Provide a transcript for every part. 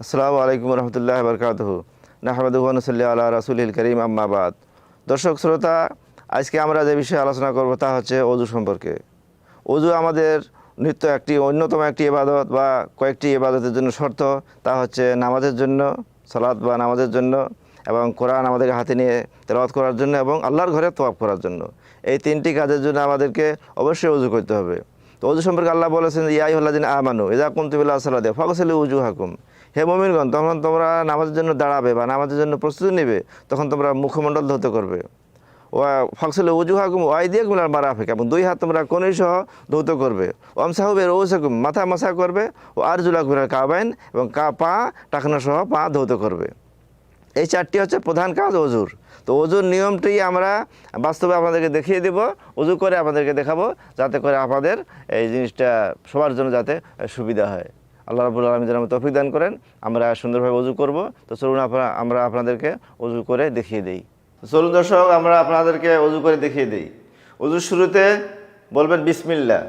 আসসালামু আলাইকুম রহমতুল্লাহ বরকাতহু নাহমাদুহু ওয়া নুসাল্লি আলা রাসূলিল কারীম আম্মা বাদ। দর্শক শ্রোতা, আজকে আমরা যে বিষয়ে আলোচনা করব তা হচ্ছে অজু সম্পর্কে। অজু আমাদের নিত্য অন্যতম একটি ইবাদত বা কয়েকটি ইবাদতের জন্য শর্ত। তা হচ্ছে নামাজের জন্য, সালাত বা নামাজের জন্য, এবং কোরআন আমাদেরকে হাতে নিয়ে তেলাওয়াত করার জন্য, এবং আল্লাহর ঘরে তওয়াফ করার জন্য। এই তিনটি কাজের জন্য আমাদেরকে অবশ্যই অজু করতে হবে। তো অজু সম্পর্কে আল্লাহ বলেছেন, ইয়া আইয়ুহাল্লাযিনা আমানু ইযা কুমতুম ইলা সালাতি ফাগসিলু উজুহাকুম। হে মুমিনগণ, তখন তোমরা নামাজের জন্য দাঁড়াবে বা নামাজের জন্য প্রস্তুতি নেবে, তখন তোমরা মুখমণ্ডল ধৌত করবে। ও ফাগসিলু উজুহাকুম ওয়া আইদিয়াকুম ইলাল মারাফিক, এবং দুই হাত তোমরা কনুই সহ ধৌত করবে। ওয়ামসাহু বিরুউসিকুম, মাথা মাসা করবে। ও আরজুলাকুম ইলাল কাবাইন, এবং পা টাকনা সহ পা ধৌত করবে। এই চারটি হচ্ছে প্রধান কাজ অজুর। তো অজুর নিয়মটি আমরা বাস্তবে আপনাদেরকে দেখিয়ে দেব, অজু করে আপনাদেরকে দেখাবো, যাতে করে আপনাদের এই জিনিসটা সবার জন্য যাতে সুবিধা হয়। আল্লাহ রাব্বুল আলামিন যেন তৌফিক দান করেন, আমরা সুন্দরভাবে অজু করব। তো চলুন আমরা আপনাদেরকে অজু করে দেখিয়ে দিই। চলুন দর্শক, আমরা আপনাদেরকে অজু করে দেখিয়ে দিই। অজুর শুরুতে বলবেন বিসমিল্লাহ,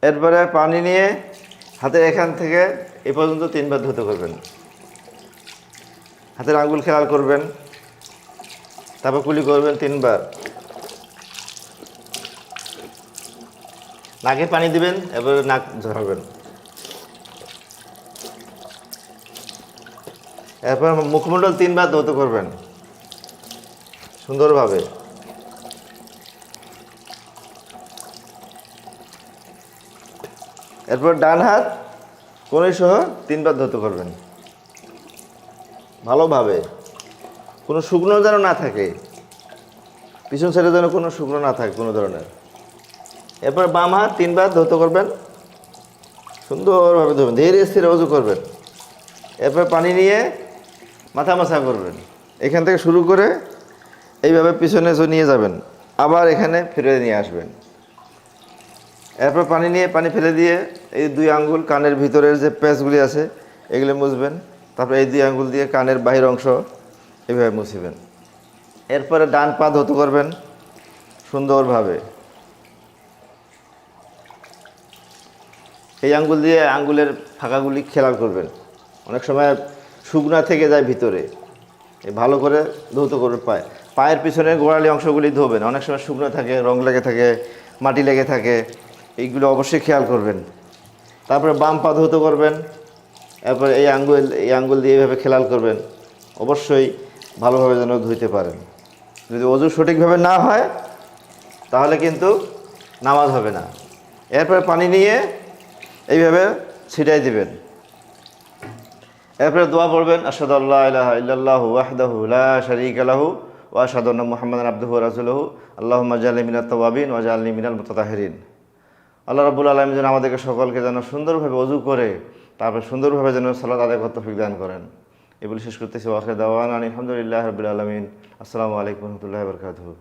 এরপরে পানি নিয়ে হাতের এখান থেকে এ পর্যন্ত 3 বার ধৌত করবেন। হাতের আঙ্গুল খেয়াল করবেন, তারপর কুলি করবেন 3 বার। নাকে পানি দিবেন, এবারে নাক ঝরাবেন। এরপর মুখমণ্ডল 3 বার ধৌত করবেন সুন্দরভাবে। এরপর ডান হাত কনুই সহ 3 বার ধৌত করবেন ভালোভাবে। কোনো শুকনো যেন না থাকে, পিছন সাইডে যেন কোনো শুকনো না থাকে কোনো ধরনের। এরপর বাম হাত 3 বার ধৌত করবেন সুন্দরভাবে, ধরবেন, ধীরে স্থিরে অজু করবেন। এরপর পানি নিয়ে মাথা মাসা করবেন। এখান থেকে শুরু করে এইভাবে পিছনে নিয়ে যাবেন, আবার এখানে ফিরে নিয়ে আসবেন। এরপর পানি নিয়ে পানি ফেলে দিয়ে এই 2 আঙ্গুল কানের ভিতরের যে প্যাচগুলি আছে এগুলো মুছবেন। তারপর এই 2 আঙ্গুল দিয়ে কানের বাহির অংশ এইভাবে মুছিবেন। এরপরে ডান পা ধৌত করবেন সুন্দরভাবে। এই আঙ্গুল দিয়ে আঙ্গুলের ফাঁকাগুলি খেয়াল করবেন, অনেক সময় শুকনা থেকে যায় ভিতরে। ভালো করে ধৌত করবেন। পায়ের পিছনে গোড়ালি অংশগুলি ধোবেন, অনেক সময় শুকনো থাকে, রং লেগে থাকে, মাটি লেগে থাকে, এইগুলো অবশ্যই খেয়াল করবেন। তারপরে বাম পা ধৌত করবেন। এরপর এই আঙ্গুল দিয়ে এইভাবে খেয়াল করবেন, অবশ্যই ভালোভাবে যেন ধুইতে পারেন। যদি অজু সঠিকভাবে না হয় তাহলে কিন্তু নামাজ হবে না। এরপরে পানি নিয়ে এইভাবে ছিটাই দিবেন। এরপরে দোয়া পড়বেন, আশহাদু আল্লা ইলাহা ইল্লাল্লাহু ওয়াহদাহু লা শারীকা লাহু ওয়া আশহাদু আন্না মুহাম্মাদান আবদুহু ওয়া রাসূলুহু আল্লাহুম্মা জাআলনি মিনাত তাওয়াবিন ওয়া জাআলনি মিনাল মুতাতাহহিরিন। আল্লাহ রাব্বুল আলামিন যেন আমাদেরকে সকলকে যেন সুন্দরভাবে অজু করে তারপর সুন্দরভাবে যেন সালাত আদায় করতে তৌফিক দান করেন। এগুলি শেষ করতেছি। ওয়া আখিরু দাওয়ানা আলহামদুলিল্লাহি রাব্বিল আলামিন। আসসালামু আলাইকুম ওয়া রাহমাতুল্লাহি ওয়া বারাকাতুহু।